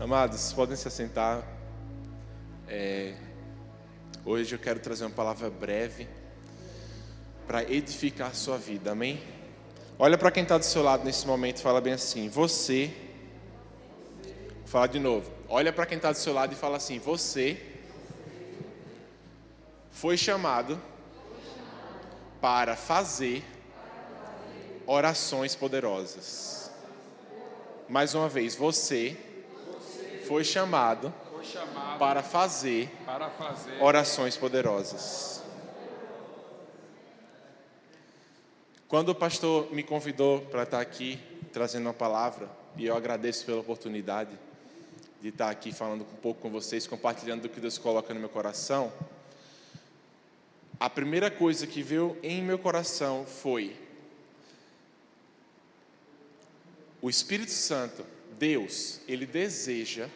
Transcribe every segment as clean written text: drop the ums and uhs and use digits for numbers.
Amados, podem se assentar. Hoje eu quero trazer uma palavra breve para edificar a sua vida, amém? Olha para quem está do seu lado nesse momento e fala bem assim: você. Vou falar de novo. Olha para quem está do seu lado e fala assim: você foi chamado para fazer orações poderosas. Mais uma vez, você foi chamado para fazer orações poderosas. Quando o pastor me convidou para estar aqui trazendo uma palavra, e eu agradeço pela oportunidade de estar aqui falando um pouco com vocês, compartilhando do que Deus coloca no meu coração, a primeira coisa que veio em meu coração foi: o Espírito Santo, Deus, Ele deseja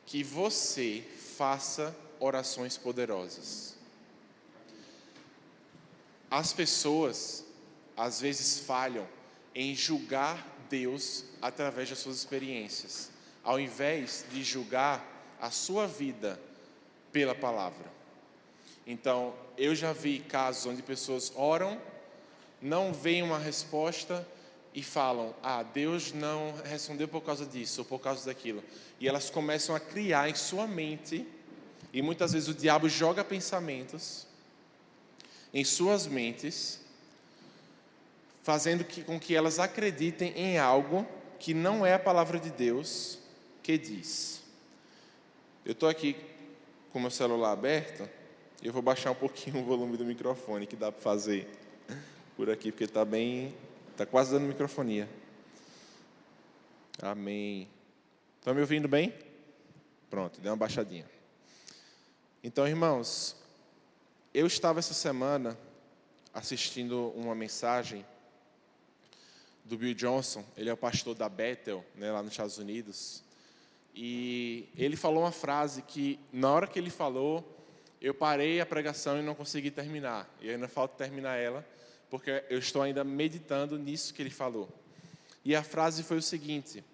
que você faça orações poderosas. As pessoas, às vezes, falham em julgar Deus através das suas experiências, ao invés de julgar a sua vida pela palavra. Então, eu já vi casos onde pessoas oram, não veem uma resposta e falam: Deus não respondeu por causa disso ou por causa daquilo. E elas começam a criar em sua mente, e muitas vezes o diabo joga pensamentos em suas mentes, fazendo com que elas acreditem em algo que não é a palavra de Deus que diz. Eu estou aqui com o meu celular aberto, e eu vou baixar um pouquinho o volume do microfone, que dá para fazer por aqui, porque está quase dando microfonia. Amém. Estão me ouvindo bem? Pronto, deu uma baixadinha. Então, irmãos, eu estava essa semana assistindo uma mensagem do Bill Johnson. Ele é o pastor da Bethel, lá nos Estados Unidos. E ele falou uma frase que, na hora que ele falou, eu parei a pregação e não consegui terminar. E ainda falta terminar ela, porque eu estou ainda meditando nisso que ele falou. E a frase foi o seguinte: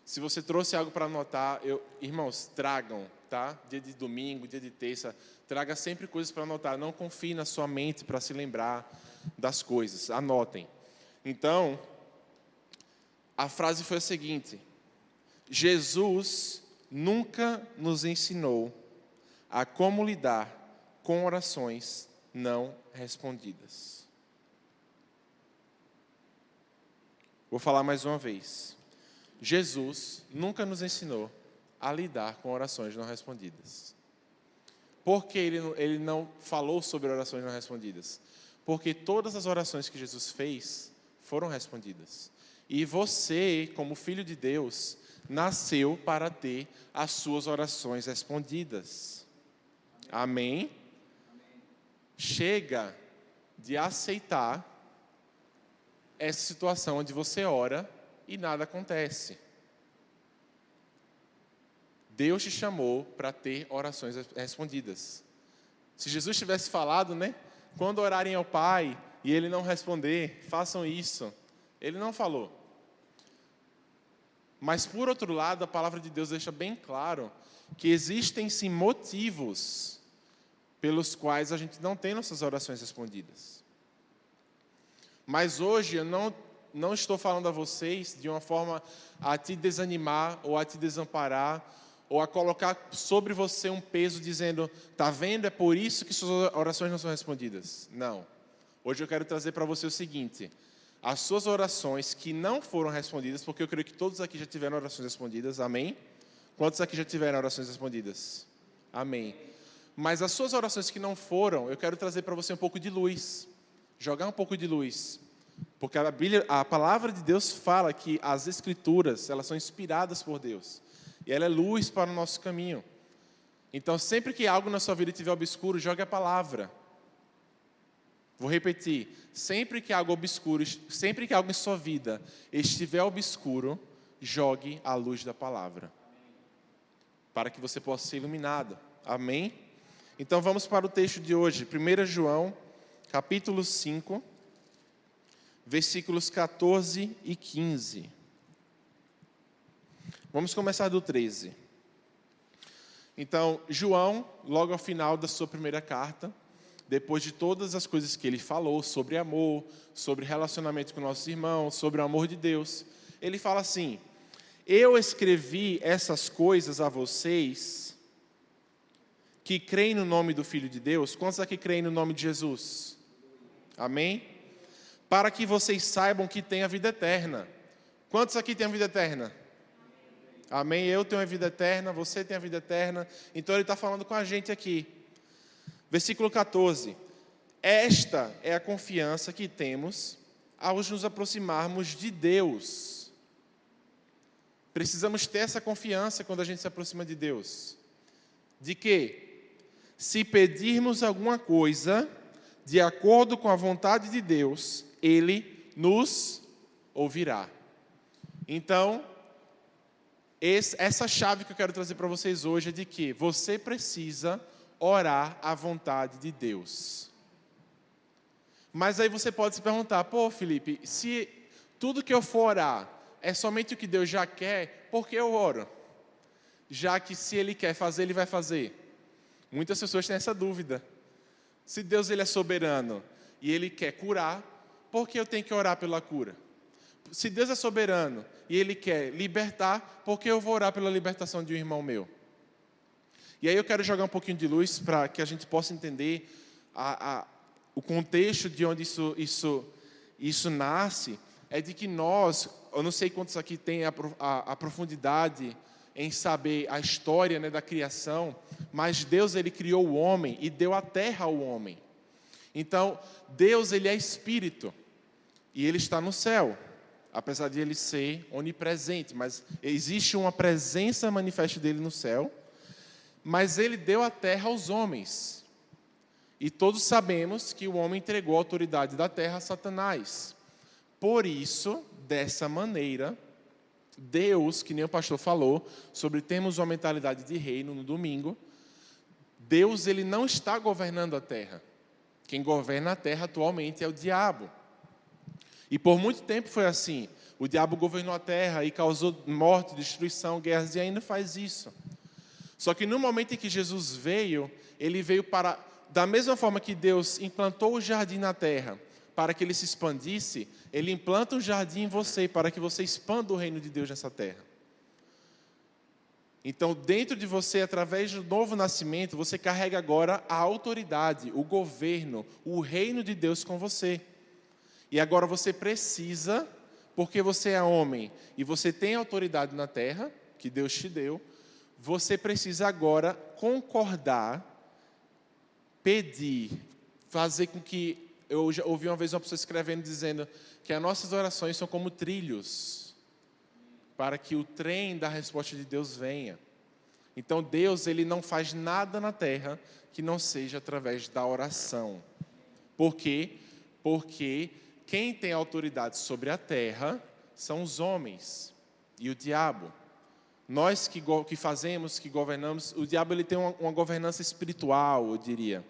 se você trouxe algo para anotar, irmãos, tragam, tá? Dia de domingo, dia de terça, traga sempre coisas para anotar. Não confie na sua mente para se lembrar das coisas. Anotem. Então, a frase foi a seguinte: Jesus nunca nos ensinou a como lidar com orações não respondidas. Vou falar mais uma vez. Jesus nunca nos ensinou a lidar com orações não respondidas. Por que ele não falou sobre orações não respondidas? Porque todas as orações que Jesus fez foram respondidas. E você, como filho de Deus, nasceu para ter as suas orações respondidas. Amém? Chega de aceitar essa situação onde você ora e nada acontece. Deus te chamou para ter orações respondidas. Se Jesus tivesse falado, quando orarem ao Pai e Ele não responder, façam isso. Ele não falou. Mas, por outro lado, a palavra de Deus deixa bem claro que existem sim motivos pelos quais a gente não tem nossas orações respondidas. Mas hoje eu não estou falando a vocês de uma forma a te desanimar ou a te desamparar, ou a colocar sobre você um peso dizendo: está vendo, é por isso que suas orações não são respondidas. Não. Hoje eu quero trazer para você o seguinte: as suas orações que não foram respondidas, porque eu creio que todos aqui já tiveram orações respondidas, amém? Quantos aqui já tiveram orações respondidas? Amém. Mas as suas orações que não foram, eu quero trazer para você um pouco de luz, jogar um pouco de luz, porque a palavra de Deus fala que as Escrituras, elas são inspiradas por Deus, e ela é luz para o nosso caminho. Então, sempre que algo na sua vida estiver obscuro, jogue a palavra. Vou repetir: sempre que algo obscuro, sempre que algo em sua vida estiver obscuro, jogue a luz da palavra, para que você possa ser iluminado. Amém? Então vamos para o texto de hoje, 1 João, capítulo 5, versículos 14 e 15. Vamos começar do 13. Então, João, logo ao final da sua primeira carta, depois de todas as coisas que ele falou sobre amor, sobre relacionamento com nossos irmãos, sobre o amor de Deus, ele fala assim: eu escrevi essas coisas a vocês que creem no nome do Filho de Deus. Quantos aqui creem no nome de Jesus? Amém? Para que vocês saibam que têm a vida eterna. Quantos aqui têm a vida eterna? Amém? Eu tenho a vida eterna, você tem a vida eterna. Então ele está falando com a gente aqui. Versículo 14. Esta é a confiança que temos ao nos aproximarmos de Deus. Precisamos ter essa confiança quando a gente se aproxima de Deus. De que? Se pedirmos alguma coisa de acordo com a vontade de Deus, Ele nos ouvirá. Então, essa chave que eu quero trazer para vocês hoje é de que você precisa orar à vontade de Deus. Mas aí você pode se perguntar: pô, Felipe, se tudo que eu for orar é somente o que Deus já quer, por que eu oro? Já que se Ele quer fazer, Ele vai fazer. Muitas pessoas têm essa dúvida. Se Deus ele é soberano e Ele quer curar, por que eu tenho que orar pela cura? Se Deus é soberano e Ele quer libertar, por que eu vou orar pela libertação de um irmão meu? E aí eu quero jogar um pouquinho de luz para que a gente possa entender o contexto de onde isso nasce. É de que nós, eu não sei quantos aqui têm a profundidade em saber a história, né, da criação, mas Deus ele criou o homem e deu a terra ao homem. Então, Deus ele é espírito e Ele está no céu, apesar de Ele ser onipresente, mas existe uma presença manifesta dele no céu. Mas Ele deu a terra aos homens. E todos sabemos que o homem entregou a autoridade da terra a Satanás. Por isso, dessa maneira, Deus, que nem o pastor falou, sobre termos uma mentalidade de reino no domingo, Deus ele não está governando a terra. Quem governa a terra atualmente é o diabo. E por muito tempo foi assim. O diabo governou a terra e causou morte, destruição, guerras, e ainda faz isso. Só que no momento em que Jesus veio, Ele veio para, da mesma forma que Deus implantou o jardim na terra, para que ele se expandisse, Ele implanta um jardim em você, para que você expanda o reino de Deus nessa terra. Então, dentro de você, através do novo nascimento, você carrega agora a autoridade, o governo, o reino de Deus com você. E agora você precisa, porque você é homem e você tem autoridade na terra, que Deus te deu, você precisa agora concordar, pedir, fazer com que... Eu já ouvi uma vez uma pessoa escrevendo, dizendo que as nossas orações são como trilhos, para que o trem da resposta de Deus venha. Então Deus ele não faz nada na terra que não seja através da oração. Por quê? Porque quem tem autoridade sobre a terra são os homens e o diabo. Nós que fazemos, que governamos, o diabo ele tem uma governança espiritual, eu diria.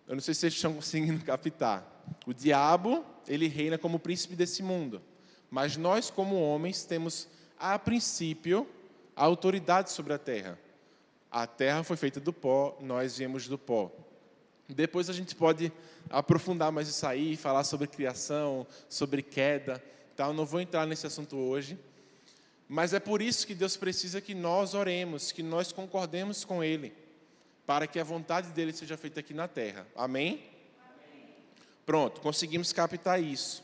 Eu não sei se vocês estão conseguindo captar. O diabo, ele reina como príncipe desse mundo. Mas nós, como homens, temos, a princípio, a autoridade sobre a terra. A terra foi feita do pó, nós viemos do pó. Depois a gente pode aprofundar mais isso aí, falar sobre criação, sobre queda. Tá? Eu não vou entrar nesse assunto hoje. Mas é por isso que Deus precisa que nós oremos, que nós concordemos com Ele, para que a vontade dele seja feita aqui na terra. Amém? Amém. Pronto, conseguimos captar isso.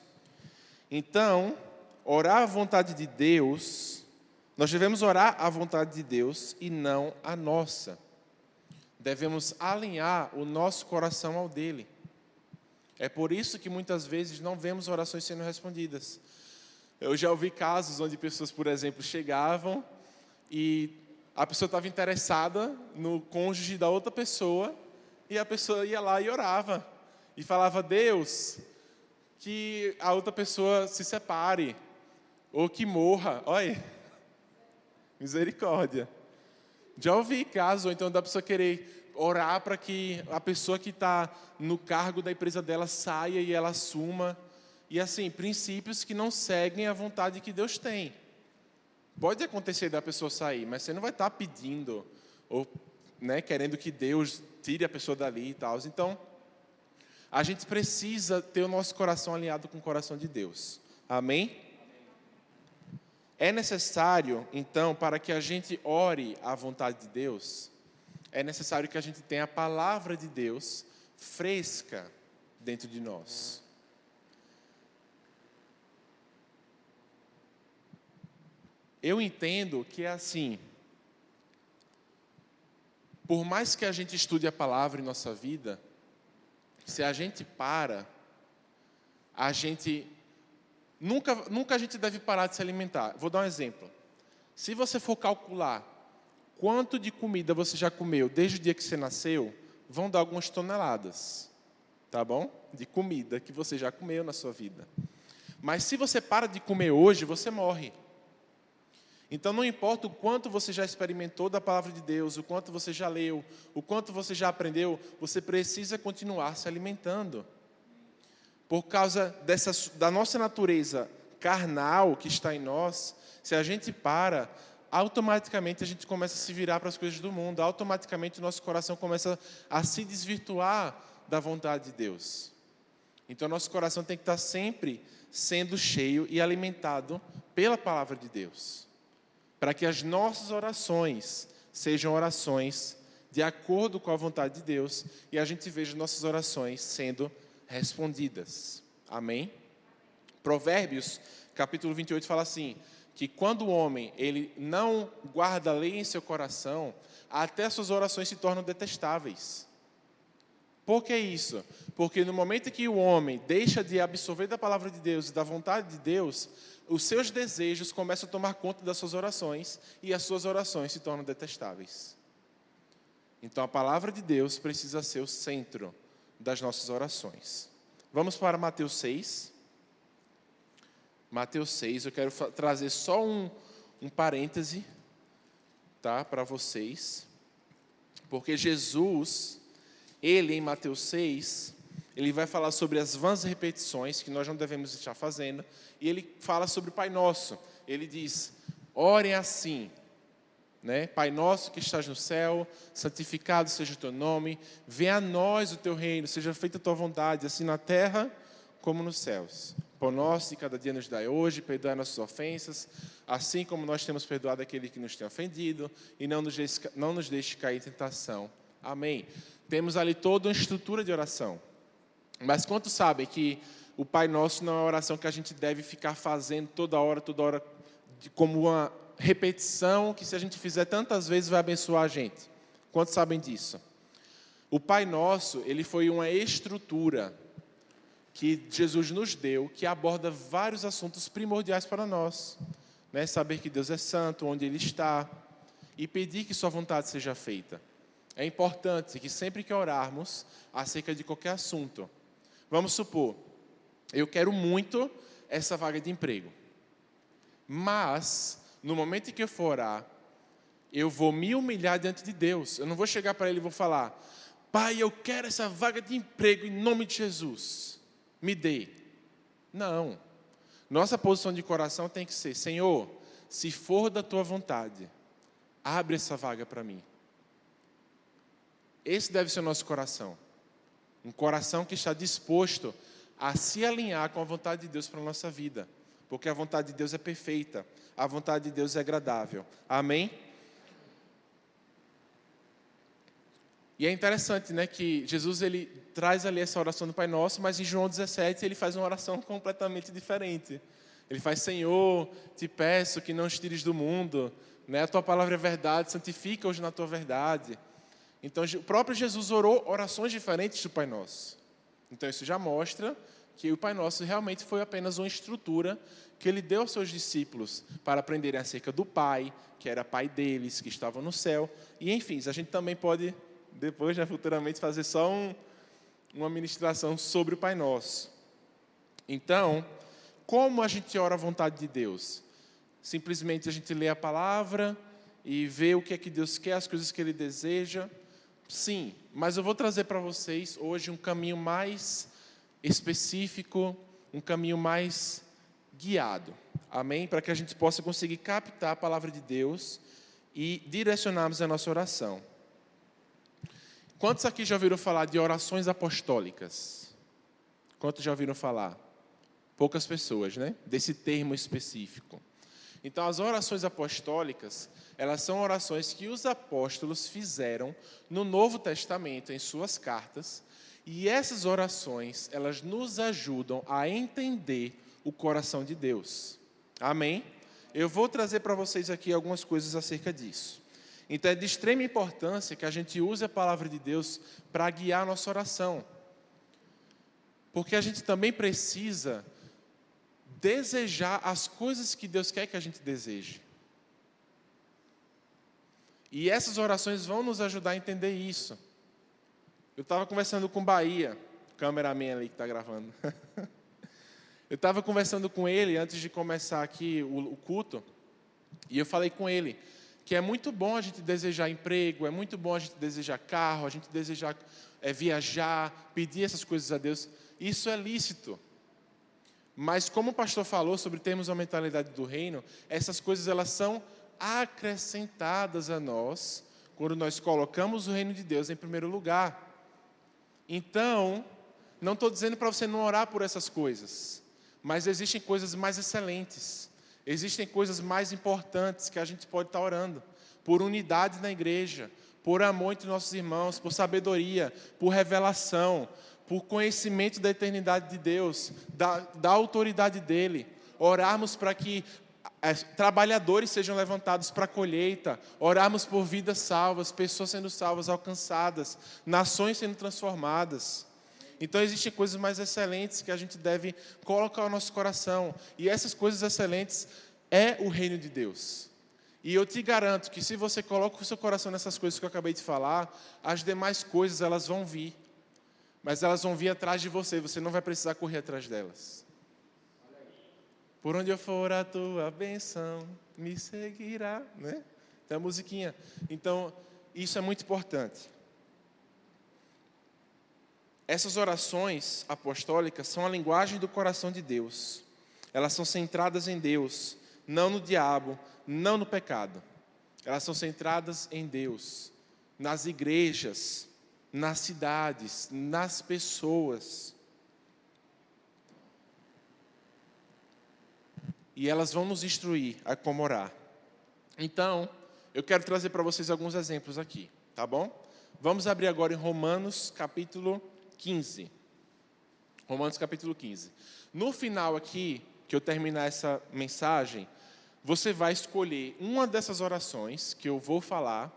Então, orar à vontade de Deus, nós devemos orar à vontade de Deus e não à nossa. Devemos alinhar o nosso coração ao dele. É por isso que muitas vezes não vemos orações sendo respondidas. Eu já ouvi casos onde pessoas, por exemplo, chegavam e a pessoa estava interessada no cônjuge da outra pessoa e a pessoa ia lá e orava. E falava: Deus, que a outra pessoa se separe ou que morra. Olha, misericórdia. Já ouvi casos, ou então da pessoa querer orar para que a pessoa que está no cargo da empresa dela saia e ela assuma. E assim, princípios que não seguem a vontade que Deus tem. Pode acontecer da pessoa sair, mas você não vai estar pedindo ou, né, querendo que Deus tire a pessoa dali e tal. Então, a gente precisa ter o nosso coração alinhado com o coração de Deus. Amém? É necessário, então, para que a gente ore à vontade de Deus, é necessário que a gente tenha a palavra de Deus fresca dentro de nós. Eu entendo que é assim. Por mais que a gente estude a palavra em nossa vida, se a gente para, a gente nunca a gente deve parar de se alimentar. Vou dar um exemplo. Se você for calcular quanto de comida você já comeu desde o dia que você nasceu, vão dar algumas toneladas, tá bom? De comida que você já comeu na sua vida. Mas se você para de comer hoje, você morre. Então, não importa o quanto você já experimentou da palavra de Deus, o quanto você já leu, o quanto você já aprendeu, você precisa continuar se alimentando. Por causa da nossa natureza carnal que está em nós, se a gente para, automaticamente a gente começa a se virar para as coisas do mundo, automaticamente o nosso coração começa a se desvirtuar da vontade de Deus. Então, nosso coração tem que estar sempre sendo cheio e alimentado pela palavra de Deus, para que as nossas orações sejam orações de acordo com a vontade de Deus e a gente veja nossas orações sendo respondidas. Amém? Provérbios, capítulo 28, fala assim, que quando o homem ele não guarda a lei em seu coração, até suas orações se tornam detestáveis. Por que isso? Porque no momento que o homem deixa de absorver da palavra de Deus e da vontade de Deus, os seus desejos começam a tomar conta das suas orações e as suas orações se tornam detestáveis. Então a palavra de Deus precisa ser o centro das nossas orações. Vamos para Mateus 6. Mateus 6, eu quero trazer só um parêntese, tá, para vocês. Porque Jesus, ele em Mateus 6, ele vai falar sobre as vãs repetições que nós não devemos estar fazendo. E ele fala sobre o Pai Nosso. Ele diz, orem assim, né? Pai nosso que estás no céu, santificado seja o teu nome, venha a nós o teu reino, seja feita a tua vontade, assim na terra como nos céus. Pão nosso de cada dia nos dai hoje, perdoai nossas ofensas, assim como nós temos perdoado aquele que nos tem ofendido, e não nos deixe cair em tentação. Amém. Temos ali toda uma estrutura de oração. Mas quantos sabem que o Pai Nosso não é uma oração que a gente deve ficar fazendo toda hora, como uma repetição, que se a gente fizer tantas vezes vai abençoar a gente? Quantos sabem disso? O Pai Nosso, ele foi uma estrutura que Jesus nos deu, que aborda vários assuntos primordiais para nós. Né? Saber que Deus é santo, onde Ele está, e pedir que sua vontade seja feita. É importante que sempre que orarmos acerca de qualquer assunto, vamos supor, eu quero muito essa vaga de emprego, mas no momento em que eu for orar, eu vou me humilhar diante de Deus. Eu não vou chegar para Ele e vou falar, Pai, eu quero essa vaga de emprego em nome de Jesus, me dê. Não, nossa posição de coração tem que ser, Senhor, se for da Tua vontade, abre essa vaga para mim. Esse deve ser o nosso coração. Um coração que está disposto a se alinhar com a vontade de Deus para a nossa vida. Porque a vontade de Deus é perfeita. A vontade de Deus é agradável. Amém? E é interessante, né, que Jesus ele traz ali essa oração do Pai Nosso, mas em João 17 ele faz uma oração completamente diferente. Ele faz, Senhor, te peço que não os tires do mundo. Né, a Tua palavra é verdade, santifica-os na Tua verdade. Então, o próprio Jesus orou orações diferentes do Pai Nosso. Então, isso já mostra que o Pai Nosso realmente foi apenas uma estrutura que Ele deu aos seus discípulos para aprenderem acerca do Pai, que era Pai deles, que estava no céu. E, enfim, a gente também pode, depois, né, futuramente, fazer só uma ministração sobre o Pai Nosso. Então, como a gente ora a vontade de Deus? Simplesmente a gente lê a palavra e vê o que é que Deus quer, as coisas que Ele deseja. Sim, mas eu vou trazer para vocês hoje um caminho mais específico, um caminho mais guiado. Amém? Para que a gente possa conseguir captar a palavra de Deus e direcionarmos a nossa oração. Quantos aqui já ouviram falar de orações apostólicas? Quantos já ouviram falar? Poucas pessoas, né? Desse termo específico. Então, as orações apostólicas, elas são orações que os apóstolos fizeram no Novo Testamento, em suas cartas, e essas orações, elas nos ajudam a entender o coração de Deus. Amém? Eu vou trazer para vocês aqui algumas coisas acerca disso. Então, é de extrema importância que a gente use a palavra de Deus para guiar a nossa oração. Porque a gente também precisa desejar as coisas que Deus quer que a gente deseje. E essas orações vão nos ajudar a entender isso. Eu estava conversando com o Bahia, o cameraman ali que está gravando. Eu estava conversando com ele antes de começar aqui o culto, e eu falei com ele que é muito bom a gente desejar emprego, é muito bom a gente desejar carro, a gente desejar viajar, pedir essas coisas a Deus. Isso é lícito. Mas como o pastor falou sobre termos a mentalidade do reino, essas coisas elas são acrescentadas a nós quando nós colocamos o reino de Deus em primeiro lugar. Então, não estou dizendo para você não orar por essas coisas, mas existem coisas mais excelentes, existem coisas mais importantes que a gente pode estar orando, por unidade na igreja, por amor entre nossos irmãos, por sabedoria, por revelação, por conhecimento da eternidade de Deus, da autoridade dEle, orarmos para que trabalhadores sejam levantados para a colheita, orarmos por vidas salvas, pessoas sendo salvas, alcançadas, nações sendo transformadas. Então existem coisas mais excelentes que a gente deve colocar no nosso coração, e essas coisas excelentes é o reino de Deus. E eu te garanto que se você coloca o seu coração nessas coisas que eu acabei de falar, as demais coisas elas vão vir. Mas elas vão vir atrás de você, você não vai precisar correr atrás delas. Por onde eu for, a tua bênção me seguirá, né? Tem a musiquinha. Então, isso é muito importante. Essas orações apostólicas são a linguagem do coração de Deus. Elas são centradas em Deus, não no diabo, não no pecado. Elas são centradas em Deus, nas igrejas, nas cidades, nas pessoas. E elas vão nos instruir a como orar. Então, eu quero trazer para vocês alguns exemplos aqui, tá bom? Vamos abrir agora em Romanos capítulo 15. Romanos capítulo 15. No final aqui, que eu terminar essa mensagem, você vai escolher uma dessas orações que eu vou falar,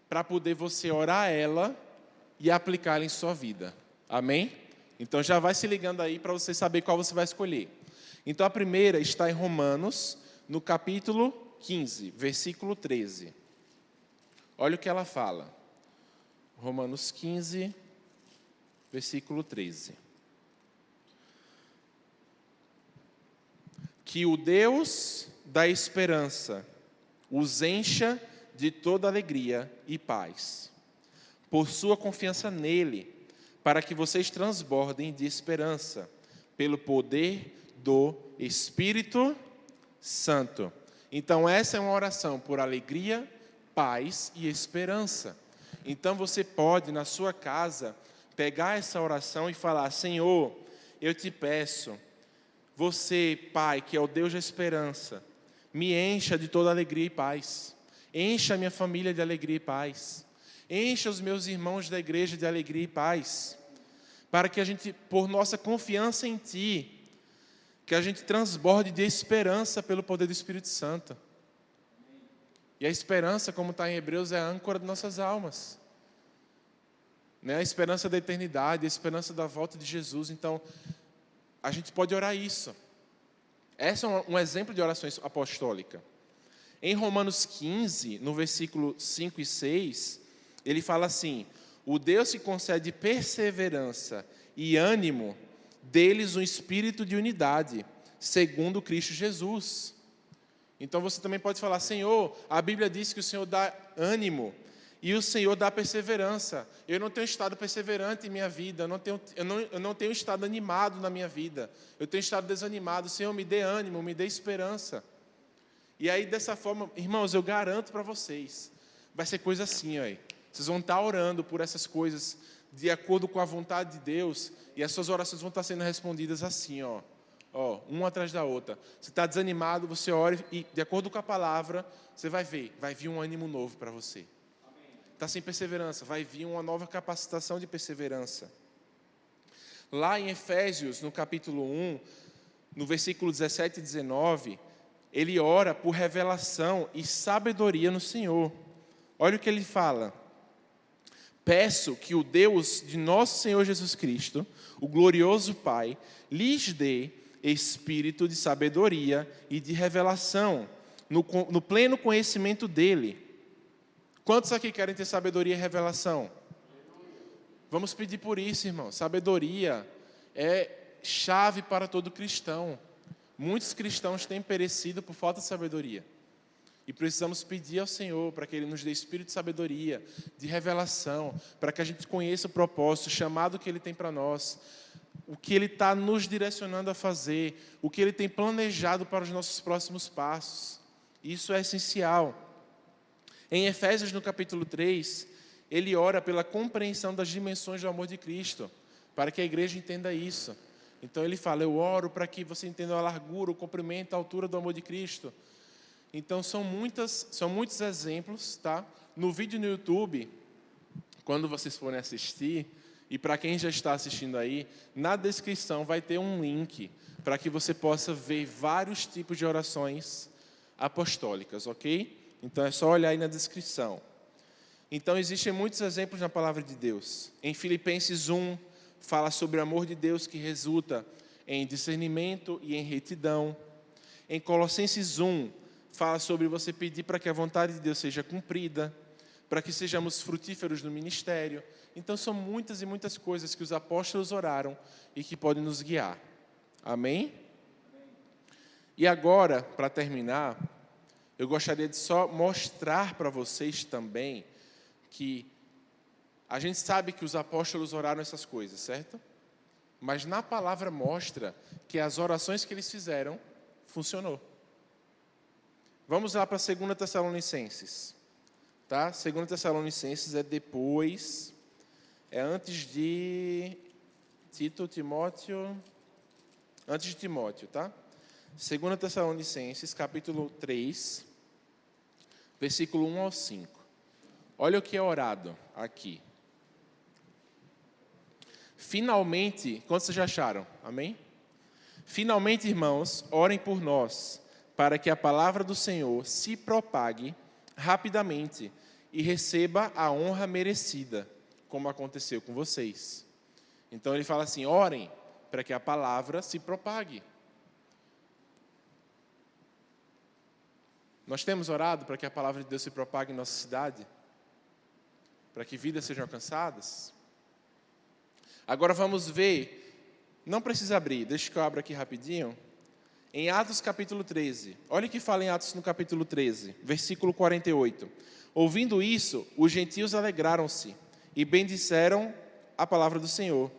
para poder você orar ela e aplicá-la em sua vida. Amém? Então já vai se ligando aí para você saber qual você vai escolher. Então a primeira está em Romanos, no capítulo 15, versículo 13. Olha o que ela fala. Romanos 15, versículo 13. Que o Deus da esperança os encha de toda alegria e paz, por sua confiança nele, para que vocês transbordem de esperança, pelo poder do Espírito Santo. Então, essa é uma oração por alegria, paz e esperança. Então, você pode, na sua casa, pegar essa oração e falar: Senhor, eu te peço, você, Pai, que é o Deus da esperança, me encha de toda alegria e paz. Encha a minha família de alegria e paz. Encha os meus irmãos da igreja de alegria e paz. Para que a gente, por nossa confiança em Ti, que a gente transborde de esperança pelo poder do Espírito Santo. E a esperança, como está em Hebreus, é a âncora de nossas almas. Né? A esperança da eternidade, a esperança da volta de Jesus. Então, a gente pode orar isso. Esse é um exemplo de orações apostólica. Em Romanos 15, no versículo 5 e 6, ele fala assim: o Deus que concede perseverança e ânimo, deles um espírito de unidade, segundo Cristo Jesus. Então você também pode falar: Senhor, a Bíblia diz que o Senhor dá ânimo E o Senhor dá perseverança. Eu não tenho estado perseverante em minha vida, eu não tenho estado animado na minha vida. Eu tenho estado desanimado. Senhor, me dê ânimo, me dê esperança. E aí, dessa forma, irmãos, eu garanto para vocês, vai ser coisa assim, ó. Vocês vão estar orando por essas coisas de acordo com a vontade de Deus, e as suas orações vão estar sendo respondidas assim, ó, uma atrás da outra. Você está desanimado, você ora e, de acordo com a palavra, você vai ver, vai vir um ânimo novo para você. Está sem perseverança, vai vir uma nova capacitação de perseverança. Lá em Efésios, no capítulo 1, no versículo 17 e 19, ele ora por revelação e sabedoria no Senhor. Olha o que ele fala. Peço que o Deus de nosso Senhor Jesus Cristo, o glorioso Pai, lhes dê espírito de sabedoria e de revelação, no pleno conhecimento dele. Quantos aqui querem ter sabedoria e revelação? Vamos pedir por isso, irmão. Sabedoria é chave para todo cristão. Muitos cristãos têm perecido por falta de sabedoria. E precisamos pedir ao Senhor para que Ele nos dê espírito de sabedoria, de revelação, para que a gente conheça o propósito, o chamado que Ele tem para nós, o que Ele está nos direcionando a fazer, o que Ele tem planejado para os nossos próximos passos. Isso é essencial. Em Efésios, no capítulo 3, ele ora pela compreensão das dimensões do amor de Cristo, para que a igreja entenda isso. Então ele fala, eu oro para que você entenda a largura, o comprimento, a altura do amor de Cristo. Então são muitos exemplos, tá? No vídeo no YouTube, quando vocês forem assistir, e para quem já está assistindo aí, na descrição vai ter um link para que você possa ver vários tipos de orações apostólicas, ok? Então é só olhar aí na descrição. Então existem muitos exemplos na palavra de Deus. Em Filipenses 1, fala sobre o amor de Deus que resulta em discernimento e em retidão. Em Colossenses 1, fala sobre você pedir para que a vontade de Deus seja cumprida, para que sejamos frutíferos no ministério. Então são muitas e muitas coisas que os apóstolos oraram e que podem nos guiar. Amém? E agora, para terminar, eu gostaria de só mostrar para vocês também que a gente sabe que os apóstolos oraram essas coisas, certo? Mas na palavra mostra que as orações que eles fizeram funcionou. Vamos lá para 2 Tessalonicenses. Tá? 2 Tessalonicenses é depois, é antes de Timóteo, tá? 2 Tessalonicenses, capítulo 3, versículo 1 ao 5. Olha o que é orado aqui. Finalmente, quantos vocês já acharam? Amém? Finalmente, irmãos, orem por nós, para que a palavra do Senhor se propague rapidamente e receba a honra merecida, como aconteceu com vocês. Então ele fala assim, orem para que a palavra se propague. Nós temos orado para que a palavra de Deus se propague em nossa cidade? Para que vidas sejam alcançadas? Agora vamos ver, não precisa abrir, deixa que eu abra aqui rapidinho. Em Atos capítulo 13, olha o que fala em Atos no capítulo 13, versículo 48. Ouvindo isso, os gentios alegraram-se e bendisseram a palavra do Senhor,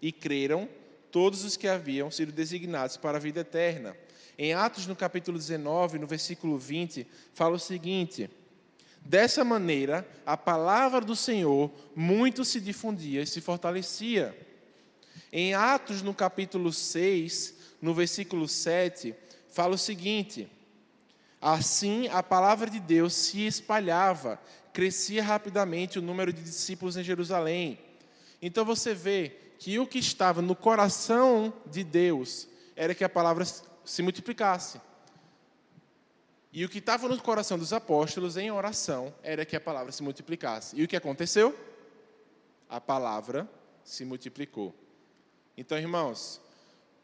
e creram todos os que haviam sido designados para a vida eterna. Em Atos, no capítulo 19, no versículo 20, fala o seguinte: dessa maneira, a palavra do Senhor muito se difundia e se fortalecia. Em Atos, no capítulo 6, no versículo 7, fala o seguinte: assim a palavra de Deus se espalhava, crescia rapidamente o número de discípulos em Jerusalém. Então você vê que o que estava no coração de Deus era que a palavra se multiplicasse. E o que estava no coração dos apóstolos em oração era que a palavra se multiplicasse. E o que aconteceu? A palavra se multiplicou. Então, irmãos,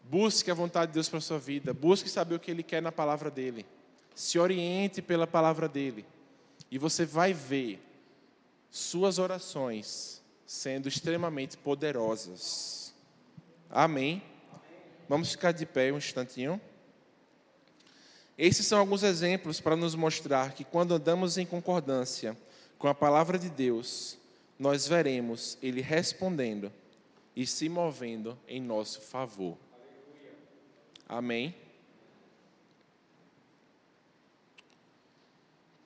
busque a vontade de Deus para a sua vida, busque saber o que Ele quer na palavra dEle, se oriente pela palavra dEle, e você vai ver suas orações sendo extremamente poderosas. Amém? Vamos ficar de pé um instantinho. Esses são alguns exemplos para nos mostrar que quando andamos em concordância com a palavra de Deus, nós veremos Ele respondendo e se movendo em nosso favor. Amém?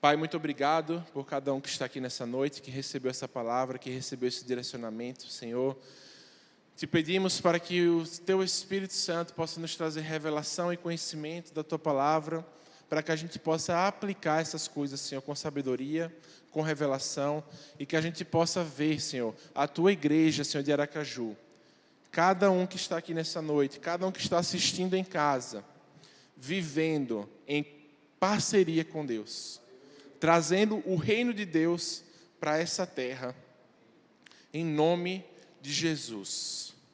Pai, muito obrigado por cada um que está aqui nessa noite, que recebeu essa palavra, que recebeu esse direcionamento, Senhor. Te pedimos para que o Teu Espírito Santo possa nos trazer revelação e conhecimento da Tua palavra, para que a gente possa aplicar essas coisas, Senhor, com sabedoria, com revelação, e que a gente possa ver, Senhor, a Tua igreja, Senhor, de Aracaju. Cada um que está aqui nessa noite, cada um que está assistindo em casa, vivendo em parceria com Deus, trazendo o reino de Deus para essa terra, em nome de Jesus.